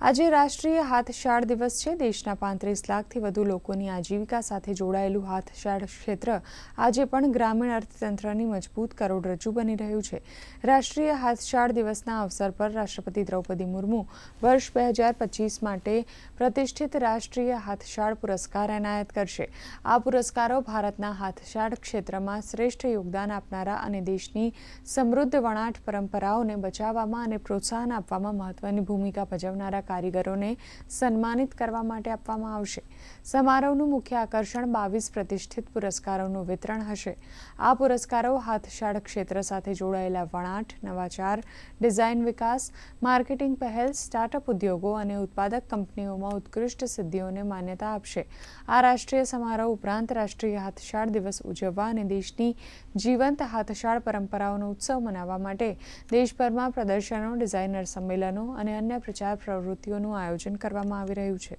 આજે રાષ્ટ્રીય હાથશાળ દિવસ છે। દેશના 35 લાખથી વધુ લોકોની આજીવિકા સાથે જોડાયેલું હાથશાળ ક્ષેત્ર આજે પણ ગ્રામીણ અર્થતંત્રની મજબૂત કરોડરજ્જુ બની રહ્યું છે। રાષ્ટ્રીય હાથશાળ દિવસના અવસર પર રાષ્ટ્રપતિ દ્રૌપદી મુર્મુ વર્ષ 2025 માટે પ્રતિષ્ઠિત રાષ્ટ્રીય હાથશાળ પુરસ્કાર એનાયત કરશે। આ પુરસ્કારો ભારતના હાથશાળ ક્ષેત્રમાં શ્રેષ્ઠ યોગદાન આપનારા અને દેશની સમૃદ્ધ વણાટ પરંપરાઓને બચાવવામાં અને પ્રોત્સાહન આપવામાં મહત્વની ભૂમિકા ભજવનારા કારીગરોને સન્માનિત કરવા માટે આપવામાં આવશે। સમારોહનું મુખ્ય આકર્ષણ 22 પ્રતિષ્ઠિત પુરસ્કારોનું વિતરણ હશે। આ પુરસ્કારો હાથશાળ ક્ષેત્ર સાથે જોડાયેલા વણાટ, નવાચાર, ડિઝાઇન વિકાસ, માર્કેટિંગ પહેલ, સ્ટાર્ટઅપ ઉદ્યોગો અને ઉત્પાદક કંપનીઓમાં ઉત્કૃષ્ટ સિદ્ધિઓને માન્યતા આપશે। આ રાષ્ટ્રીય સમારોહ ઉપરાંત રાષ્ટ્રીય હાથશાળ દિવસ ઉજવવા અને દેશની જીવંત હાથશાળ પરંપરાઓનો ઉત્સવ મનાવવા માટે દેશભરમાં પ્રદર્શનો, ડિઝાઇનર સંમેલનો અને અન્ય પ્રચાર પ્રવૃત્તિઓનું આયોજન કરવામાં આવી રહ્યું છે।